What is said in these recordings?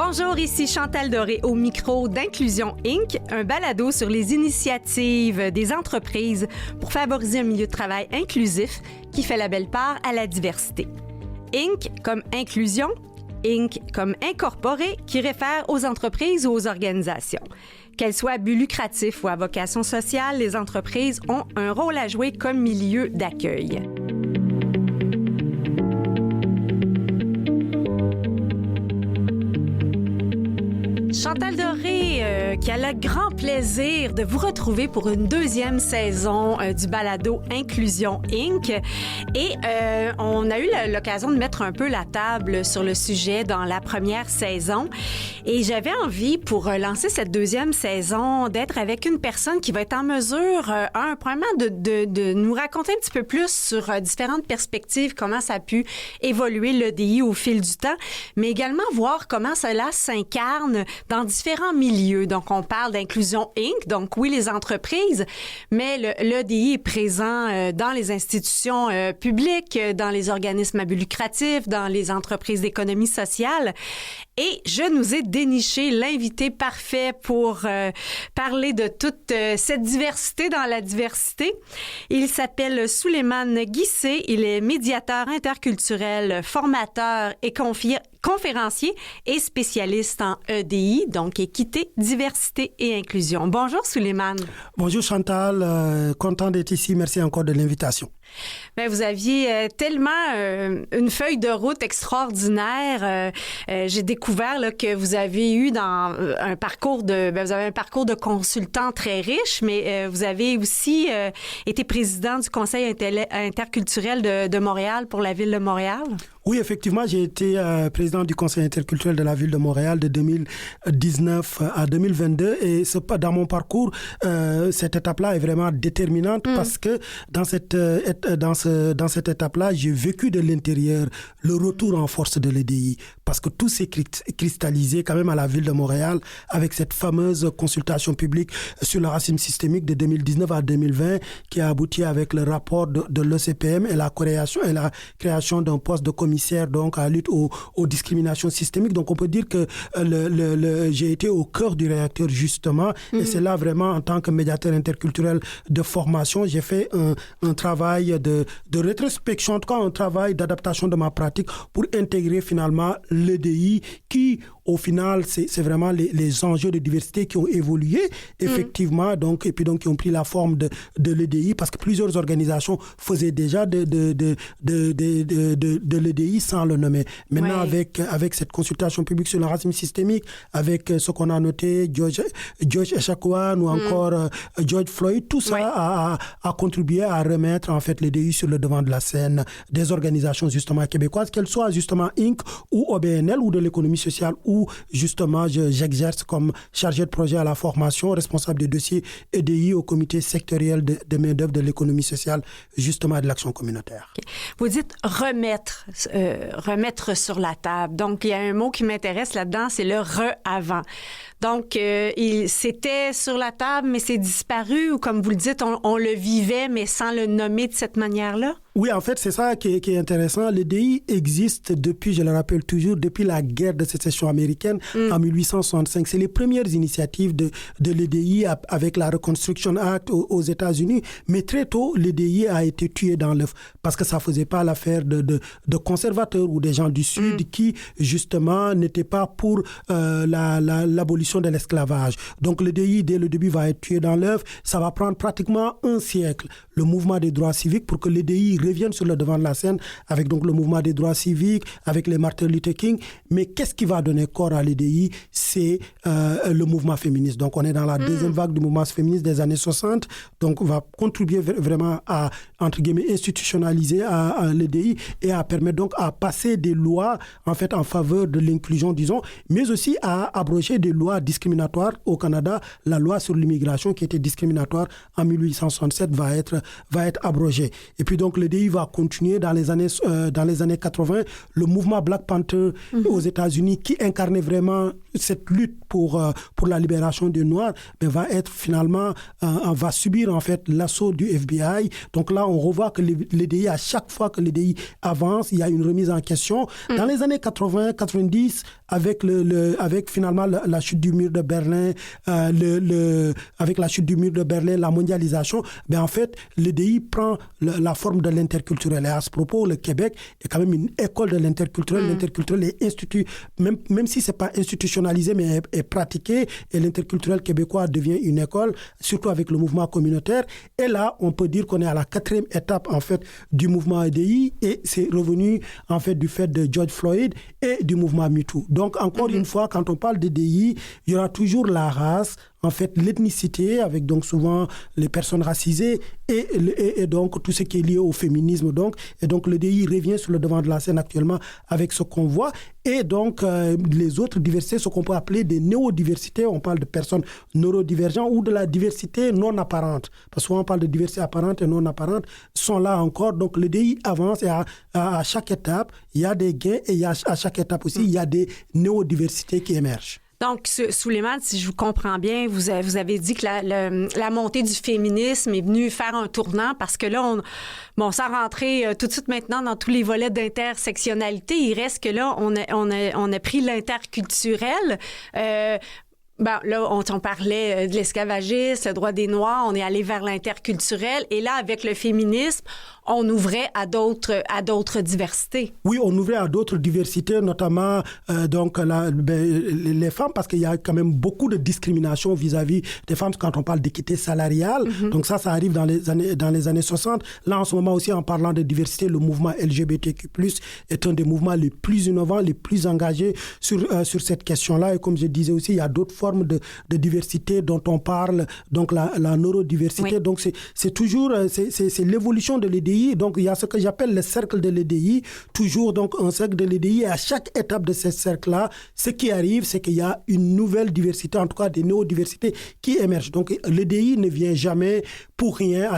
Bonjour, ici Chantal Doré au micro d'Inclusion Inc., un balado sur les initiatives des entreprises pour favoriser un milieu de travail inclusif qui fait la belle part à la diversité. Inc. comme inclusion, Inc. comme incorporé qui réfère aux entreprises ou aux organisations. Qu'elles soient à but lucratif ou à vocation sociale, les entreprises ont un rôle à jouer comme milieu d'accueil. Chantal Doré, qui a le grand plaisir de vous retrouver pour une deuxième saison du balado Inclusion Inc. Et on a eu l'occasion de mettre un peu la table sur le sujet dans la première saison. Et j'avais envie, pour lancer cette deuxième saison, d'être avec une personne qui va être en mesure, premièrement, de nous raconter un petit peu plus sur différentes perspectives, comment ça a pu évoluer l'EDI au fil du temps, mais également voir comment cela s'incarne dans différents milieux. Donc, on parle d'Inclusion Inc., donc oui, les entreprises, mais l'EDI est présent dans les institutions publiques, dans les organismes à but lucratif, dans les entreprises d'économie sociale. Et je nous ai déniché l'invité parfait pour parler de toute cette diversité dans la diversité. Il s'appelle Souleymane Guissé. Il est médiateur interculturel, formateur et conférencier et spécialiste en EDI, donc équité, diversité et inclusion. Bonjour Souleymane. Bonjour Chantal, content d'être ici. Merci encore de l'invitation. Bien, vous aviez tellement une feuille de route extraordinaire. J'ai découvert là, que vous avez eu dans un parcours vous avez un parcours de consultant très riche, mais vous avez aussi été président du Conseil interculturel de Montréal pour la Ville de Montréal. Oui, effectivement, j'ai été président du Conseil interculturel de la Ville de Montréal de 2019 à 2022 et dans mon parcours, cette étape-là est vraiment déterminante parce que dans cette étape-là, j'ai vécu de l'intérieur le retour en force de l'EDI parce que tout s'est cristallisé quand même à la Ville de Montréal avec cette fameuse consultation publique sur le racisme systémique de 2019 à 2020 qui a abouti avec le rapport de l'ECPM et la création d'un poste de commissaire donc à la lutte aux discriminations systémiques. Donc on peut dire que j'ai été au cœur du réacteur justement et c'est là vraiment en tant que médiateur interculturel de formation, j'ai fait un travail de rétrospection, en tout cas un travail d'adaptation de ma pratique pour intégrer finalement l'EDI qui au final, c'est vraiment les enjeux de diversité qui ont évolué, effectivement, donc, et puis donc qui ont pris la forme de l'EDI, parce que plusieurs organisations faisaient déjà de l'EDI sans le nommer. Maintenant, avec cette consultation publique sur le racisme systémique, avec ce qu'on a noté, George Echaquan ou encore George Floyd, tout ça a contribué à remettre en fait l'EDI sur le devant de la scène des organisations justement québécoises, qu'elles soient justement Inc. ou OBNL ou de l'économie sociale ou justement j'exerce comme chargé de projet à la formation, responsable des dossiers EDI au comité sectoriel de main-d'œuvre de l'économie sociale, justement de l'action communautaire. Okay. Vous dites remettre sur la table. Donc, il y a un mot qui m'intéresse là-dedans, c'est le re-avant. Donc, c'était sur la table, mais c'est disparu, ou comme vous le dites, on le vivait, mais sans le nommer de cette manière-là? Oui, en fait, c'est ça qui est intéressant. L'EDI existe depuis, je le rappelle toujours, depuis la guerre de sécession américaine en 1865. C'est les premières initiatives de l'EDI avec la Reconstruction Act aux États-Unis. Mais très tôt, l'EDI a été tué dans l'œuf parce que ça ne faisait pas l'affaire de conservateurs ou des gens du Sud qui, justement, n'étaient pas pour l'abolition de l'esclavage. Donc, l'EDI, dès le début, va être tué dans l'œuf. Ça va prendre pratiquement un siècle, le mouvement des droits civiques, pour que l'EDI reviennent sur le devant de la scène avec donc le mouvement des droits civiques, avec les Martin Luther King. Mais qu'est-ce qui va donner corps à l'EDI? C'est le mouvement féministe. Donc on est dans la deuxième vague du mouvement féministe des années 60. Donc on va contribuer vraiment à, entre guillemets, institutionnaliser à l'EDI et à permettre donc à passer des lois en fait en faveur de l'inclusion, disons, mais aussi à abroger des lois discriminatoires. Au Canada, la loi sur l'immigration qui était discriminatoire en 1867 va être abrogée. Et puis donc le l'EDI va continuer dans les années 80. Le mouvement Black Panther aux États-Unis, qui incarnait vraiment cette lutte pour la libération des Noirs, va être finalement, va subir en fait l'assaut du FBI. Donc là, on revoit que l'EDI, à chaque fois que l'EDI avance, il y a une remise en question. Dans les années 80, 90, avec finalement la chute du mur de Berlin, avec la chute du mur de Berlin, la mondialisation, en fait, l'EDI prend la forme de l'interculturel. Et à ce propos, le Québec est quand même une école de l'interculturel. L'interculturel est institué, même si c'est pas institutionnalisé, mais est pratiqué. Et l'interculturel québécois devient une école, surtout avec le mouvement communautaire. Et là, on peut dire qu'on est à la 4e étape, en fait, du mouvement EDI. Et c'est revenu, en fait, du fait de George Floyd et du mouvement MeToo. Donc, encore une fois, quand on parle d'EDI, il y aura toujours la race, en fait, l'ethnicité, avec donc souvent les personnes racisées et donc tout ce qui est lié au féminisme. Et donc l'EDI revient sur le devant de la scène actuellement avec ce qu'on voit. Et donc les autres diversités, ce qu'on peut appeler des néodiversités, on parle de personnes neurodivergentes ou de la diversité non apparente. Parce que souvent on parle de diversité apparente et non apparente, sont là encore. Donc l'EDI avance et à chaque étape, il y a des gains et à chaque étape aussi, il y a des néodiversités qui émergent. Donc, Souleymane, si je vous comprends bien, vous avez dit que la montée du féminisme est venue faire un tournant parce que là, sans rentrer tout de suite maintenant dans tous les volets d'intersectionnalité, il reste que là, on a pris l'interculturel. Là, on parlait de l'esclavagisme, le droit des Noirs, on est allé vers l'interculturel. Et là, avec le féminisme, on ouvrait à d'autres diversités. Oui, on ouvrait à d'autres diversités, notamment les femmes, parce qu'il y a quand même beaucoup de discrimination vis-à-vis des femmes quand on parle d'équité salariale. Donc ça arrive dans les années 60. Là, en ce moment aussi, en parlant de diversité, le mouvement LGBTQ+, est un des mouvements les plus innovants, les plus engagés sur cette question-là. Et comme je disais aussi, il y a d'autres formes de diversité dont on parle, donc la neurodiversité. Oui. Donc c'est toujours c'est l'évolution de l'EDI. Donc il y a ce que j'appelle le cercle de l'EDI, toujours donc un cercle de l'EDI. Et à chaque étape de ce cercle-là, ce qui arrive, c'est qu'il y a une nouvelle diversité, en tout cas des néodiversités qui émergent. Donc l'EDI ne vient jamais pour rien.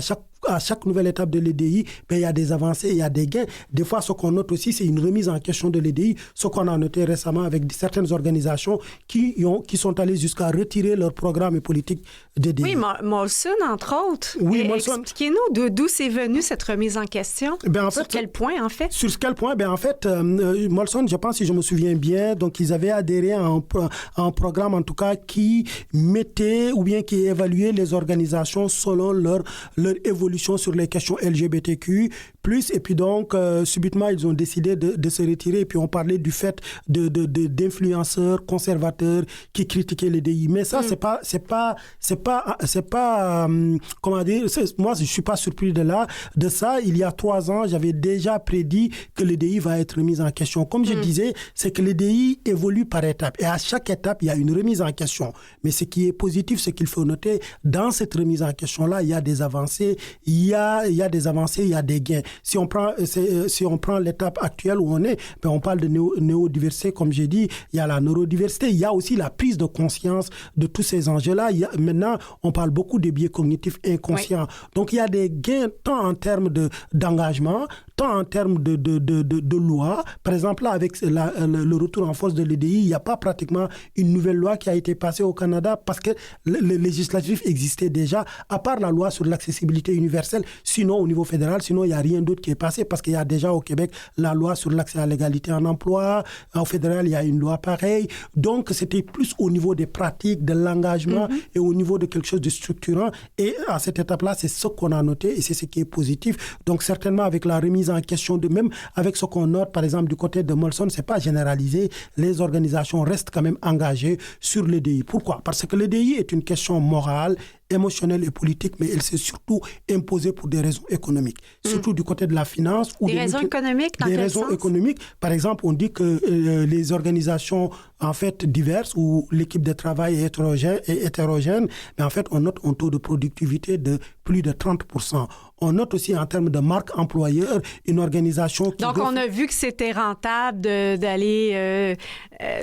À chaque nouvelle étape de l'EDI, il y a des avancées, il y a des gains. Des fois, ce qu'on note aussi, c'est une remise en question de l'EDI, ce qu'on a noté récemment avec certaines organisations qui sont allées jusqu'à retirer leur programme et politique d'EDI. Oui, Molson, entre autres. Oui, Molson. Expliquez-nous d'où c'est venu cette remise en question. Sur quel point, en fait? Sur quel point? Molson, je pense, si je me souviens bien, donc ils avaient adhéré à un programme, en tout cas, qui mettait ou bien qui évaluait les organisations selon leur évolution sur les questions LGBTQ+, et puis donc, subitement, ils ont décidé de se retirer, et puis on parlait du fait d'influenceurs conservateurs qui critiquaient l'EDI. Mais ça, c'est pas comment dire, moi, je suis pas surpris de ça. Il y a 3 ans, j'avais déjà prédit que l'EDI va être remise en question. Comme je disais, c'est que l'EDI évolue par étapes, et à chaque étape, il y a une remise en question. Mais ce qui est positif, ce qu'il faut noter, dans cette remise en question-là, il y a des avancées, il y a des avancées, il y a des gains. Si on prend l'étape actuelle où on est, on parle de néodiversité, comme j'ai dit, il y a la neurodiversité, il y a aussi la prise de conscience de tous ces enjeux-là. Maintenant, on parle beaucoup des biais cognitifs inconscients. Oui. Donc, il y a des gains tant en termes d'engagement, tant en termes de loi. Par exemple, là, avec le retour en force de l'EDI, il n'y a pas pratiquement une nouvelle loi qui a été passée au Canada parce que le législatif existait déjà, à part la loi sur l'accessibilité universelle. Sinon, au niveau fédéral, il n'y a rien d'autre qui est passé parce qu'il y a déjà au Québec la loi sur l'accès à l'égalité en emploi. Au fédéral, il y a une loi pareille. Donc, c'était plus au niveau des pratiques, de l'engagement et au niveau de quelque chose de structurant. Et à cette étape-là, c'est ce qu'on a noté et c'est ce qui est positif. Donc, certainement, avec la remise en question de même, avec ce qu'on note, par exemple, du côté de Molson, c'est pas généralisé. Les organisations restent quand même engagées sur l'EDI. Pourquoi? Parce que l'EDI est une question morale, émotionnelle et politique, mais elle s'est surtout imposée pour des raisons économiques. Surtout du côté de la finance. Des raisons économiques, dans quel sens? Des raisons économiques. Par exemple, on dit que les organisations, en fait, diverses, où l'équipe de travail est hétérogène, mais en fait, on note un taux de productivité de plus de 30%. On note aussi en termes de marque employeur une organisation qui... Donc, on a vu que c'était rentable d'aller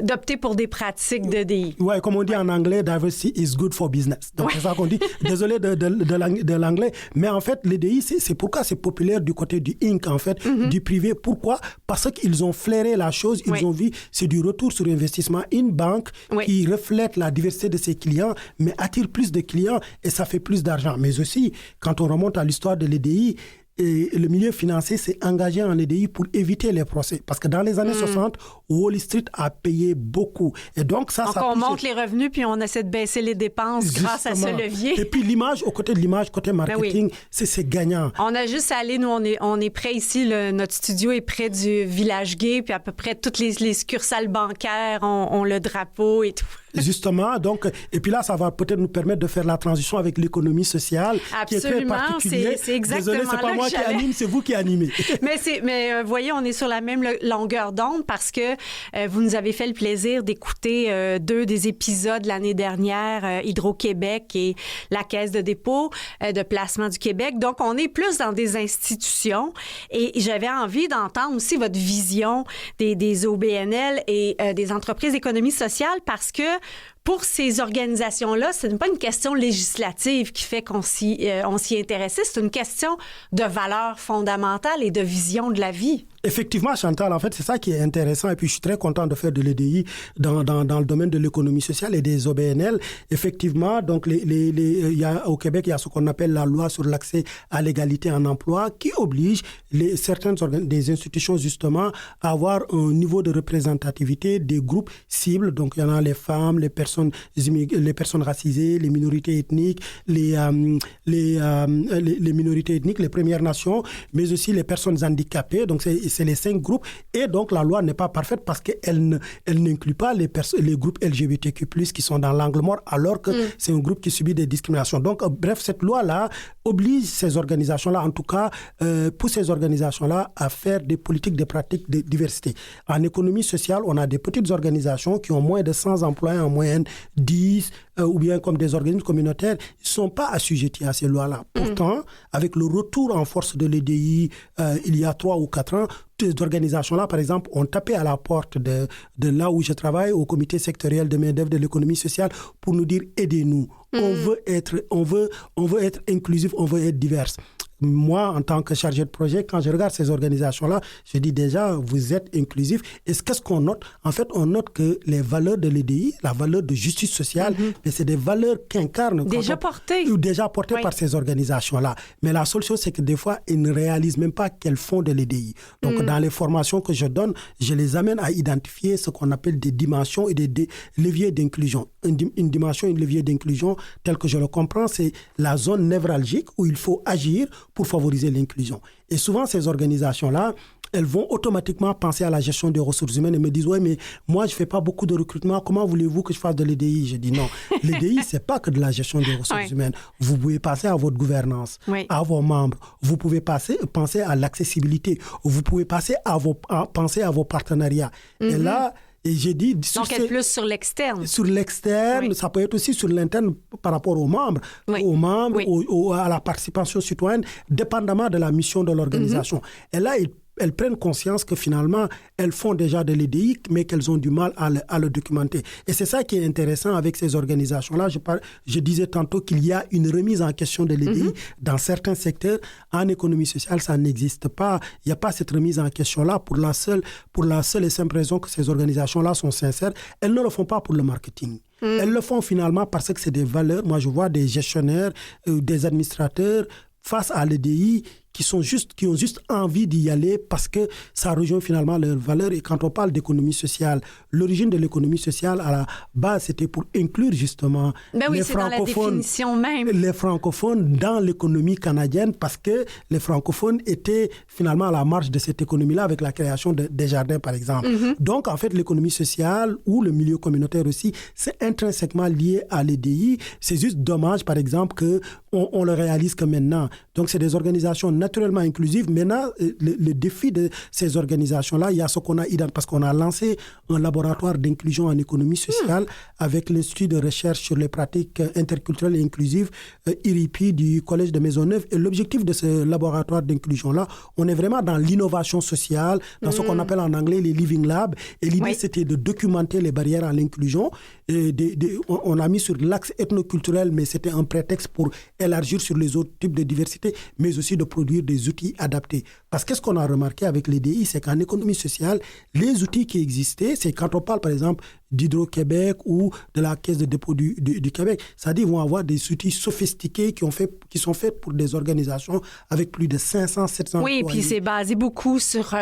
d'opter pour des pratiques d'EDI. Oui, comme on dit en anglais, diversity is good for business. Donc, c'est ça qu'on dit. Désolé de l'anglais. Mais en fait, l'EDI, c'est pourquoi c'est populaire du côté du Inc., en fait, du privé. Pourquoi? Parce qu'ils ont flairé la chose. Ils ont vu, c'est du retour sur investissement. Une banque qui reflète la diversité de ses clients, mais attire plus de clients et ça fait plus d'argent. Mais aussi, quand on remonte à l'histoire de l'EDI, et le milieu financier s'est engagé en EDI pour éviter les procès. Parce que dans les années 60, Wall Street a payé beaucoup. Et donc, on monte les revenus puis on essaie de baisser les dépenses grâce à ce levier. Et puis l'image, côté marketing, c'est gagnant. On a juste à aller, nous, on est près ici, notre studio est près du village gay, puis à peu près toutes les succursales bancaires ont le drapeau et tout. Justement, donc, et puis là, ça va peut-être nous permettre de faire la transition avec l'économie sociale, qui est très particulière. C'est exactement. Désolé, c'est pas moi qui anime, c'est vous qui animez. mais voyez, on est sur la même longueur d'onde parce que vous nous avez fait le plaisir d'écouter 2 des épisodes l'année dernière, Hydro-Québec et la Caisse de dépôt de placement du Québec. Donc, on est plus dans des institutions et j'avais envie d'entendre aussi votre vision des OBNL et des entreprises d'économie sociale parce que pour ces organisations-là, ce n'est pas une question législative qui fait qu'on s'y intéressait, c'est une question de valeurs fondamentales et de vision de la vie. Effectivement, Chantal, en fait, c'est ça qui est intéressant. Et puis, je suis très content de faire de l'EDI dans le domaine de l'économie sociale et des OBNL. Effectivement, donc, au Québec, il y a ce qu'on appelle la loi sur l'accès à l'égalité en emploi qui oblige certaines des institutions, justement, à avoir un niveau de représentativité des groupes cibles. Donc, il y en a les femmes, les personnes racisées, les minorités ethniques, les minorités ethniques, les Premières Nations, mais aussi les personnes handicapées. Donc, c'est les 5 groupes. Et donc, la loi n'est pas parfaite parce qu'elle n'inclut pas les groupes LGBTQ+, qui sont dans l'angle mort, alors que c'est un groupe qui subit des discriminations. Donc, bref, cette loi-là oblige ces organisations-là, en tout cas, pousse ces organisations-là à faire des politiques, des pratiques de diversité. En économie sociale, on a des petites organisations qui ont moins de 100 employés, en moyenne 10, ou bien comme des organismes communautaires, ils ne sont pas assujettis à ces lois-là. Pourtant, avec le retour en force de l'EDI, il y a 3 ou 4 ans, ces organisations-là, par exemple, ont tapé à la porte de là où je travaille, au comité sectoriel de main-d'œuvre de l'économie sociale, pour nous dire aidez-nous. On veut être inclusif, on veut être divers. Moi, en tant que chargé de projet, quand je regarde ces organisations-là, je dis déjà, vous êtes inclusif. Et qu'est-ce qu'on note? En fait, on note que les valeurs de l'EDI, la valeur de justice sociale, mais c'est des valeurs qu'incarnent... Déjà portées par ces organisations-là. Mais la seule chose, c'est que des fois, ils ne réalisent même pas qu'elles font de l'EDI. Donc, dans les formations que je donne, je les amène à identifier ce qu'on appelle des dimensions et des leviers d'inclusion. Une dimension, un levier d'inclusion, tel que je le comprends, c'est la zone névralgique où il faut agir pour favoriser l'inclusion. Et souvent, ces organisations-là, elles vont automatiquement penser à la gestion des ressources humaines et me disent « Ouais, mais moi, je ne fais pas beaucoup de recrutement. Comment voulez-vous que je fasse de l'EDI ?» Je dis non. L'EDI, ce n'est pas que de la gestion des ressources humaines. Vous pouvez penser à votre gouvernance, à vos membres. Vous pouvez penser à l'accessibilité. Vous pouvez penser à vos partenariats. Et là... Et j'ai dit... Donc, être plus sur l'externe. Sur l'externe, ça peut être aussi sur l'interne par rapport aux membres, à la participation citoyenne, dépendamment de la mission de l'organisation. Et là, elles prennent conscience que finalement, elles font déjà de l'EDI, mais qu'elles ont du mal à le documenter. Et c'est ça qui est intéressant avec ces organisations-là. Je disais tantôt qu'il y a une remise en question de l'EDI dans certains secteurs. En économie sociale, ça n'existe pas. Il n'y a pas cette remise en question-là pour la seule et simple raison que ces organisations-là sont sincères. Elles ne le font pas pour le marketing. Elles le font finalement parce que c'est des valeurs. Moi, je vois des gestionnaires, des administrateurs face à l'EDI qui ont juste envie d'y aller parce que ça rejoint finalement leurs valeurs. Et quand on parle d'économie sociale, l'origine de l'économie sociale, à la base, c'était pour inclure justement les francophones, les francophones dans l'économie canadienne parce que les francophones étaient finalement à la marge de cette économie-là avec la création des jardins, par exemple. Donc, en fait, l'économie sociale ou le milieu communautaire aussi, c'est intrinsèquement lié à l'EDI. C'est juste dommage, par exemple, qu'on le réalise que maintenant. Donc, c'est des organisations naturellement inclusive. Maintenant, le défi de ces organisations-là, il y a ce qu'on a identifié, parce qu'on a lancé un laboratoire d'inclusion en économie sociale avec l'Institut de recherche sur les pratiques interculturelles et inclusives, IRIPI, du Collège de Maisonneuve. Et l'objectif de ce laboratoire d'inclusion-là, on est vraiment dans l'innovation sociale, dans ce qu'on appelle en anglais les Living Labs. Et l'idée, c'était de documenter les barrières à l'inclusion. On a mis sur l'axe ethnoculturel, mais c'était un prétexte pour élargir sur les autres types de diversité, mais aussi de produire des outils adaptés. Parce que ce qu'on a remarqué avec l'EDI, c'est qu'en économie sociale, les outils qui existaient, c'est quand on parle par exemple d'Hydro-Québec ou de la Caisse de dépôt du Québec, c'est-à-dire qu'ils vont avoir des outils sophistiqués qui sont faits pour des organisations avec plus de 500, 700 Oui, employés. puis c'est basé beaucoup sur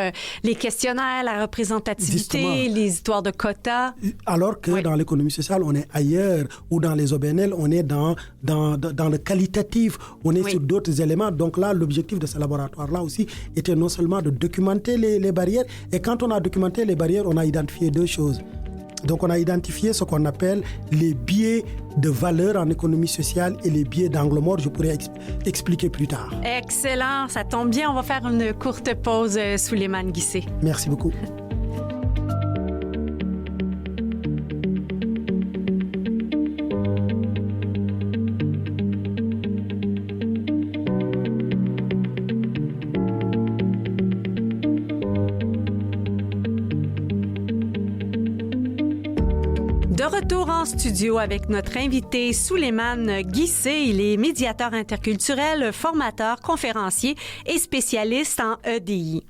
les questionnaires, la représentativité, justement, les histoires de quotas. Alors que dans l'économie sociale, on est ailleurs, ou dans les OBNL, on est dans le qualitatif, on est sur d'autres éléments. Donc là, l'objectif de ce laboratoire-là aussi était non seulement de documenter les barrières, et quand on a documenté les barrières, on a identifié deux choses. Donc, on a identifié ce qu'on appelle les biais de valeur en économie sociale et les biais d'angle mort. Je pourrais expliquer plus tard. Excellent. Ça tombe bien. On va faire une courte pause, Souleymane Guissé. Merci beaucoup. De retour en studio avec notre invité Souleymane Guissé. Il est médiateur interculturel, formateur, conférencier et spécialiste en EDI.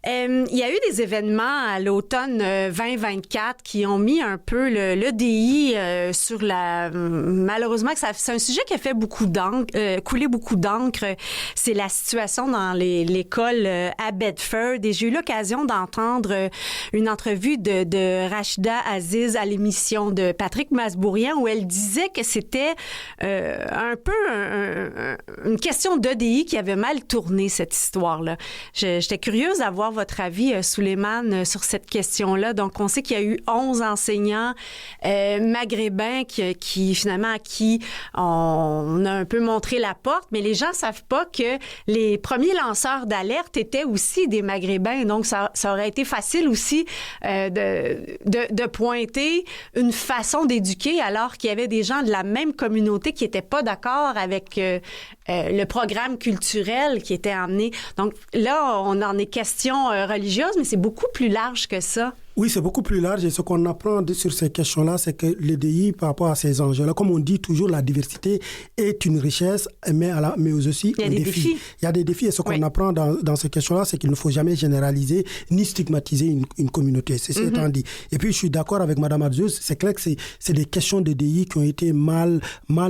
Il y a eu des événements à l'automne 2024 qui ont mis un peu l'EDI sur la... Malheureusement, c'est un sujet qui a fait couler beaucoup d'encre. C'est la situation dans l'école à Bedford. Et j'ai eu l'occasion d'entendre une entrevue de Rachida Aziz à l'émission de Patrick Masbourian où elle disait que c'était un peu une question d'EDI qui avait mal tourné, cette histoire-là. J'étais curieuse d'avoir votre avis, Souleymane, sur cette question-là. Donc, on sait qu'il y a eu 11 enseignants maghrébins qui finalement, à qui on a un peu montré la porte, mais les gens ne savent pas que les premiers lanceurs d'alerte étaient aussi des maghrébins. Donc, ça aurait été facile aussi de pointer une façon d'éduquer alors qu'il y avait des gens de la même communauté qui n'étaient pas d'accord avec le programme culturel qui était amené. Donc là, on en est question religieuse, mais c'est beaucoup plus large que ça. Oui, c'est beaucoup plus large et ce qu'on apprend sur ces questions-là, c'est que l'EDI, par rapport à ces enjeux-là, comme on dit toujours, la diversité est une richesse, mais aussi un défi. Il y a des défis et ce qu'on apprend dans ces questions-là, c'est qu'il ne faut jamais généraliser ni stigmatiser une communauté. C'est étant dit. Et puis, je suis d'accord avec Mme Aziz, c'est clair que c'est des questions d'EDI qui ont été mal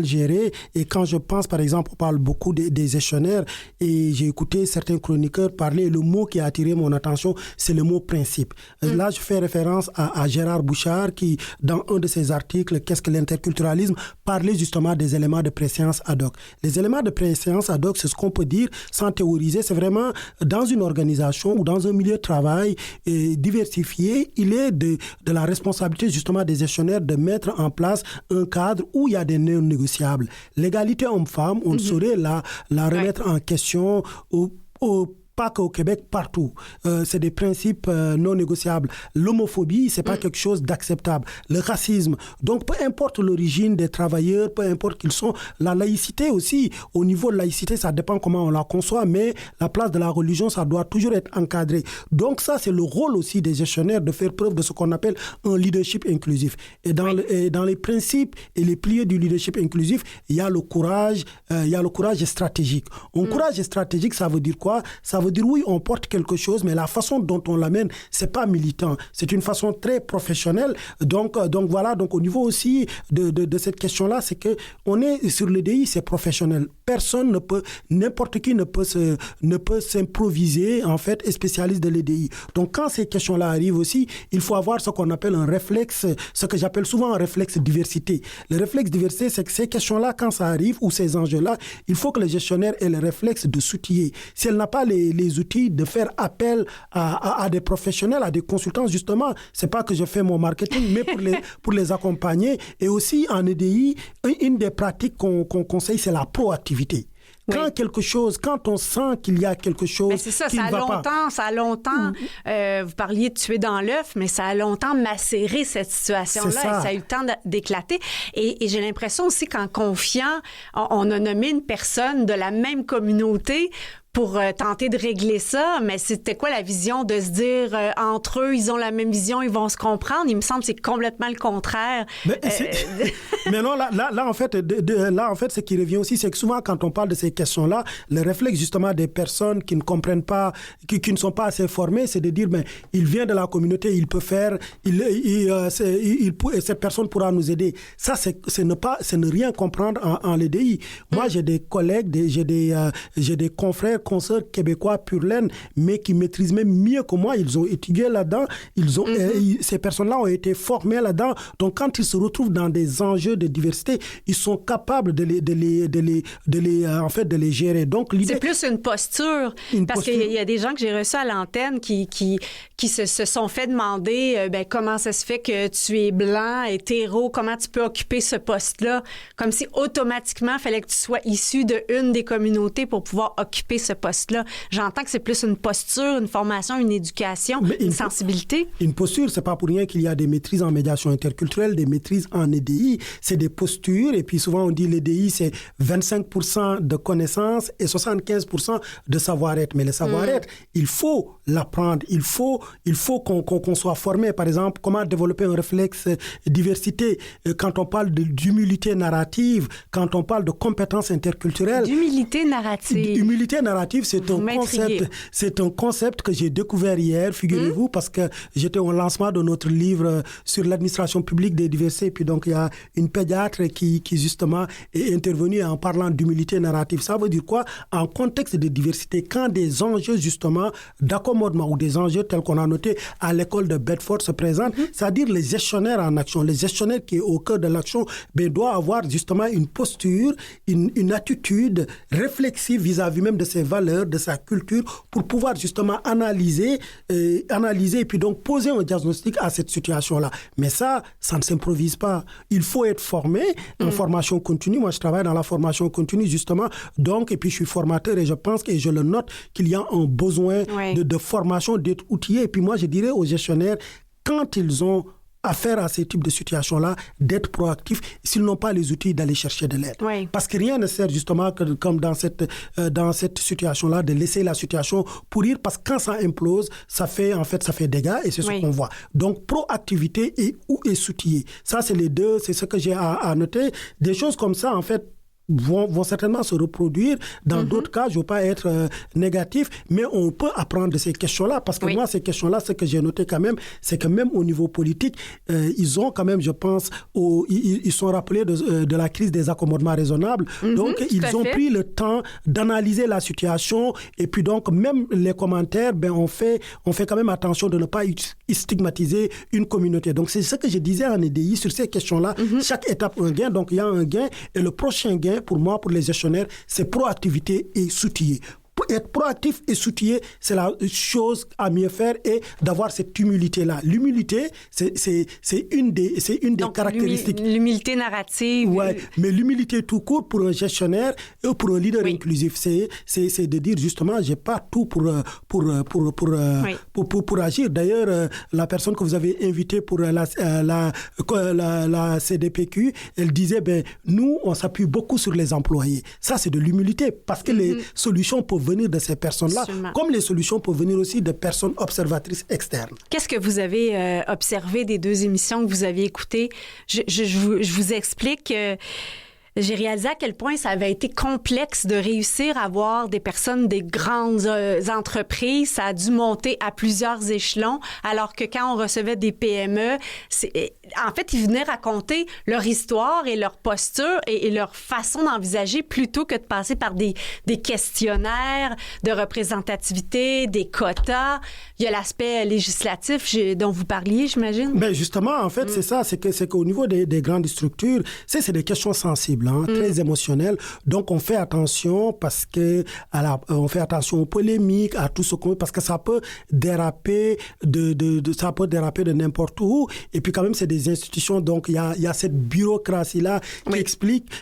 gérées. Et quand je pense, par exemple, on parle beaucoup des gestionnaires et j'ai écouté certains chroniqueurs parler, le mot qui a attiré mon attention, c'est le mot principe. Là, je fais référence à Gérard Bouchard qui, dans un de ses articles, Qu'est-ce que l'interculturalisme, parlait justement des éléments de préséance ad hoc. Les éléments de préséance ad hoc, c'est ce qu'on peut dire sans théoriser, c'est vraiment dans une organisation ou dans un milieu de travail diversifié, il est de la responsabilité justement des gestionnaires de mettre en place un cadre où il y a des non négociables. L'égalité homme-femme, on ne saurait la remettre en question pas qu'au Québec, partout. C'est des principes non négociables. L'homophobie, c'est pas quelque chose d'acceptable. Le racisme. Donc, peu importe l'origine des travailleurs, peu importe qu'ils sont, la laïcité aussi, au niveau de laïcité, ça dépend comment on la conçoit, mais la place de la religion, ça doit toujours être encadré. Donc, ça, c'est le rôle aussi des gestionnaires de faire preuve de ce qu'on appelle un leadership inclusif. Et dans les principes et les piliers du leadership inclusif, il y a le courage stratégique. Un courage stratégique, ça veut dire quoi? Ça veut dire oui, on porte quelque chose, mais la façon dont on l'amène, c'est pas militant. C'est une façon très professionnelle. Donc voilà. Donc au niveau aussi de cette question-là, c'est que on est sur l'EDI, c'est professionnel. N'importe qui ne peut s'improviser en fait et spécialiste de l'EDI. Donc quand ces questions-là arrivent aussi, il faut avoir ce qu'on appelle un réflexe, ce que j'appelle souvent un réflexe diversité. Le réflexe diversité, c'est que ces questions-là, quand ça arrive ou ces enjeux-là, il faut que le gestionnaire ait le réflexe de s'outiller. Si elle n'a pas les outils de faire appel à des professionnels, à des consultants, justement, c'est pas que je fais mon marketing, mais pour les accompagner. Et aussi en EDI, une des pratiques qu'on conseille, c'est la proactivité. Quand on sent qu'il y a quelque chose c'est ça, qui ne va pas. Ça a longtemps, vous parliez de tuer dans l'œuf, mais ça a longtemps macéré cette situation-là et ça a eu le temps d'éclater. Et j'ai l'impression aussi qu'en confiant, on a nommé une personne de la même communauté pour tenter de régler ça, mais c'était quoi la vision de se dire entre eux, ils ont la même vision, ils vont se comprendre? Il me semble que c'est complètement le contraire. Mais non, là en fait, ce qui revient aussi, c'est que souvent quand on parle de ces questions-là, le réflexe justement des personnes qui ne comprennent pas, qui ne sont pas assez formées, c'est de dire, il vient de la communauté, il peut faire, cette personne pourra nous aider. Ça, c'est ne rien comprendre en l'EDI. Moi, j'ai des collègues, j'ai des confrères, consoeurs québécois pur laine, mais qui maîtrisent même mieux que moi. Ils ont étudié là-dedans. Ces personnes-là ont été formées là-dedans. Donc, quand ils se retrouvent dans des enjeux de diversité, ils sont capables de les gérer. Donc, c'est plus une posture. Parce qu'il y a des gens que j'ai reçus à l'antenne qui se sont fait demander comment ça se fait que tu es blanc, hétéro, comment tu peux occuper ce poste-là? Comme si automatiquement, il fallait que tu sois issu d'une des communautés pour pouvoir occuper ce poste-là. J'entends que c'est plus une posture, une formation, une éducation, une sensibilité. Une posture, c'est pas pour rien qu'il y a des maîtrises en médiation interculturelle, des maîtrises en EDI. C'est des postures. Et puis souvent, on dit l'EDI, c'est 25% de connaissances et 75% de savoir-être. Mais le savoir-être, il faut l'apprendre. Il faut qu'on soit formé. Par exemple, comment développer un réflexe diversité. Quand on parle d'humilité narrative, quand on parle de compétences interculturelles. D'humilité narrative. Humilité narrative, c'est un concept que j'ai découvert hier, figurez-vous, parce que j'étais au lancement de notre livre sur l'administration publique des diversités. Et puis donc, il y a une pédiatre qui justement est intervenue en parlant d'humilité narrative. Ça veut dire quoi? En contexte de diversité, quand des enjeux justement d'accommodement ou des enjeux tels qu'on a noté à l'école de Bedford se présentent, c'est-à-dire les gestionnaires en action, les gestionnaires qui est au cœur de l'action, doivent avoir justement une posture, une attitude réflexive vis-à-vis même de ses valeurs, de sa culture, pour pouvoir justement analyser et puis donc poser un diagnostic à cette situation-là. Mais ça ne s'improvise pas. Il faut être formé en formation continue. Moi, je travaille dans la formation continue, justement. Donc, et puis je suis formateur et je pense et je le note qu'il y a un besoin de formation, d'être outillé. Et puis moi, je dirais aux gestionnaires, quand ils ont affaire à ces types de situations-là, d'être proactifs, s'ils n'ont pas les outils, d'aller chercher de l'aide. Oui. Parce que rien ne sert justement, comme dans cette situation-là, de laisser la situation pourrir, parce que quand ça implose, ça fait dégâts et c'est ce qu'on voit. Donc, proactivité et s'outiller. Ça, c'est les deux, c'est ce que j'ai à noter. Des choses comme ça, en fait, vont certainement se reproduire. Dans d'autres cas, je ne veux pas être négatif, mais on peut apprendre de ces questions-là. Parce que moi, ces questions-là, ce que j'ai noté quand même, c'est que même au niveau politique, ils ont quand même, je pense, ils sont rappelés de la crise des accommodements raisonnables. Donc, ils ont pris le temps d'analyser la situation. Et puis donc, même les commentaires, on fait quand même attention de ne pas stigmatiser une communauté. Donc, c'est ce que je disais en EDI sur ces questions-là. Chaque étape, un gain. Donc, il y a un gain. Et le prochain gain, pour moi, pour les gestionnaires, c'est proactivité et s'outiller. Être proactif et s'outiller, c'est la chose à mieux faire et d'avoir cette humilité-là. L'humilité, c'est une des donc, caractéristiques. L'humilité narrative. Ouais, mais l'humilité tout court pour un gestionnaire et pour un leader inclusif, c'est de dire justement, j'ai pas tout pour agir. D'ailleurs, la personne que vous avez invitée pour la CDPQ, elle disait, nous, on s'appuie beaucoup sur les employés. Ça, c'est de l'humilité parce que les solutions peuvent venir de ces personnes-là, comme les solutions peuvent venir aussi de personnes observatrices externes. Qu'est-ce que vous avez observé des deux émissions que vous aviez écoutées? Je vous explique... J'ai réalisé à quel point ça avait été complexe de réussir à avoir des personnes des grandes entreprises. Ça a dû monter à plusieurs échelons, alors que quand on recevait des PME, en fait, ils venaient raconter leur histoire et leur posture et leur façon d'envisager plutôt que de passer par des questionnaires de représentativité, des quotas. Il y a l'aspect législatif dont vous parliez, j'imagine. Justement, en fait, c'est ça. C'est qu'au niveau des grandes structures, c'est des questions sensibles. sensible, très émotionnel. Donc, on fait attention parce que on fait attention aux polémiques, à tout ce qu'on... Parce que ça peut déraper ça peut déraper de n'importe où. Et puis, quand même, c'est des institutions. Donc, il y a cette bureaucratie-là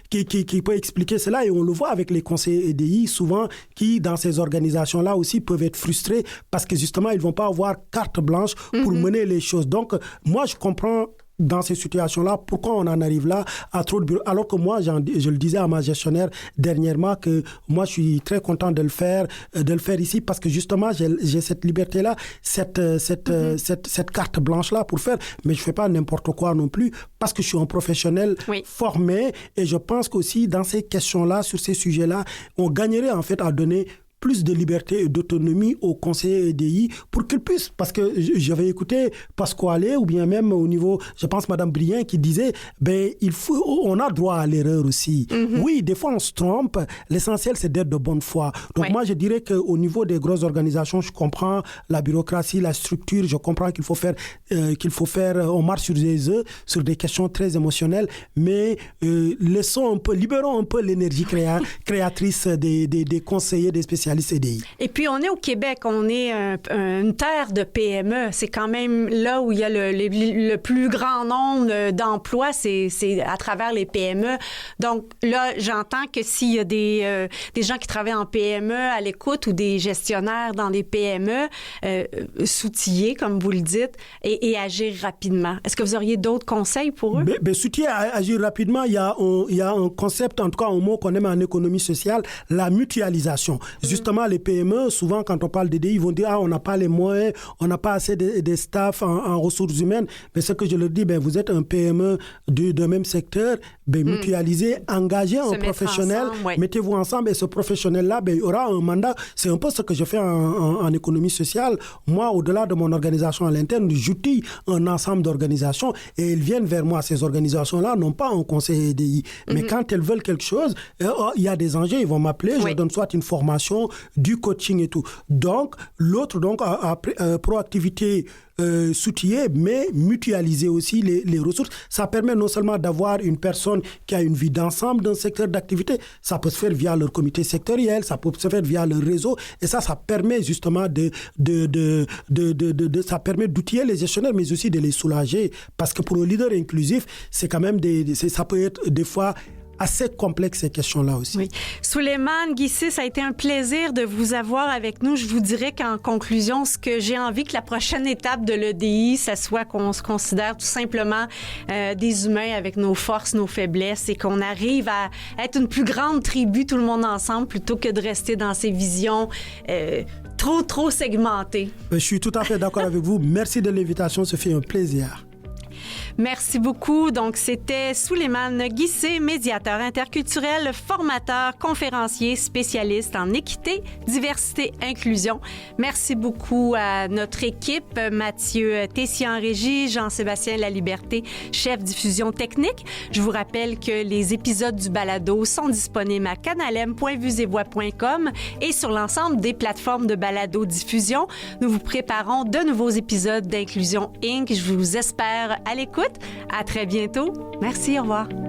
qui peut expliquer cela. Et on le voit avec les conseillers EDI, souvent, qui, dans ces organisations-là aussi, peuvent être frustrés parce que, justement, ils ne vont pas avoir carte blanche pour mener les choses. Donc, moi, je comprends dans ces situations-là, pourquoi on en arrive là à trop de bureaux. Alors que moi, je le disais à ma gestionnaire dernièrement que moi, je suis très content de le faire ici parce que justement, j'ai cette liberté-là, cette carte blanche-là pour faire, mais je ne fais pas n'importe quoi non plus parce que je suis un professionnel formé et je pense qu'aussi dans ces questions-là, sur ces sujets-là, on gagnerait en fait à donner plus de liberté et d'autonomie aux conseillers EDI pour qu'ils puissent, parce que j'avais écouté Pasquale ou bien même au niveau, je pense Madame Brien qui disait, on a droit à l'erreur aussi. Oui, des fois on se trompe, l'essentiel c'est d'être de bonne foi. Donc moi je dirais qu'au niveau des grosses organisations, je comprends la bureaucratie, la structure, je comprends qu'il faut faire, on marche sur des œufs, sur des questions très émotionnelles, mais libérons un peu l'énergie créatrice des conseillers, des spécialistes. Et puis, on est au Québec, on est une terre de PME. C'est quand même là où il y a le plus grand nombre d'emplois, c'est à travers les PME. Donc là, j'entends que s'il y a des gens qui travaillent en PME à l'écoute ou des gestionnaires dans des PME, s'outiller, comme vous le dites, et agir rapidement. Est-ce que vous auriez d'autres conseils pour eux? S'outiller, agir rapidement, il y a un concept, en tout cas un mot qu'on aime en économie sociale, la mutualisation. Justement, les PME, souvent, quand on parle d'EDI, ils vont dire « on n'a pas les moyens, on n'a pas assez de staff en ressources humaines. » Mais ce que je leur dis, vous êtes un PME de même secteur, mutualisez, engagez un professionnel, mettez-vous ensemble et ce professionnel-là, il aura un mandat. C'est un peu ce que je fais en économie sociale. Moi, au-delà de mon organisation à l'interne, j'outille un ensemble d'organisations et ils viennent vers moi. Ces organisations-là n'ont pas un conseil EDI. Mais quand elles veulent quelque chose, il y a des enjeux, ils vont m'appeler, je leur donne soit une formation, du coaching et tout. Donc, l'autre, proactivité s'outiller, mais mutualiser aussi les ressources. Ça permet non seulement d'avoir une personne qui a une vie d'ensemble d'un secteur d'activité, ça peut se faire via leur comité sectoriel, ça peut se faire via leur réseau, et ça permet justement ça permet d'outiller les gestionnaires, mais aussi de les soulager, parce que pour un leader inclusif, c'est quand même ça peut être des fois assez complexe ces questions-là aussi. Oui. Souleymane Guissé, ça a été un plaisir de vous avoir avec nous. Je vous dirais qu'en conclusion, ce que j'ai envie que la prochaine étape de l'EDI, ça soit qu'on se considère tout simplement des humains avec nos forces, nos faiblesses et qu'on arrive à être une plus grande tribu, tout le monde ensemble, plutôt que de rester dans ces visions trop segmentées. Je suis tout à fait d'accord avec vous. Merci de l'invitation, ça fait un plaisir. Merci beaucoup. Donc, c'était Souleymane Guissé, médiateur interculturel, formateur, conférencier, spécialiste en équité, diversité, inclusion. Merci beaucoup à notre équipe, Mathieu Tessier en régie, Jean-Sébastien Laliberté, chef diffusion technique. Je vous rappelle que les épisodes du balado sont disponibles à canalem.vuesetvoix.com et sur l'ensemble des plateformes de balado diffusion. Nous vous préparons de nouveaux épisodes d'Inclusion Inc. Je vous espère à l'écoute. À très bientôt. Merci, au revoir.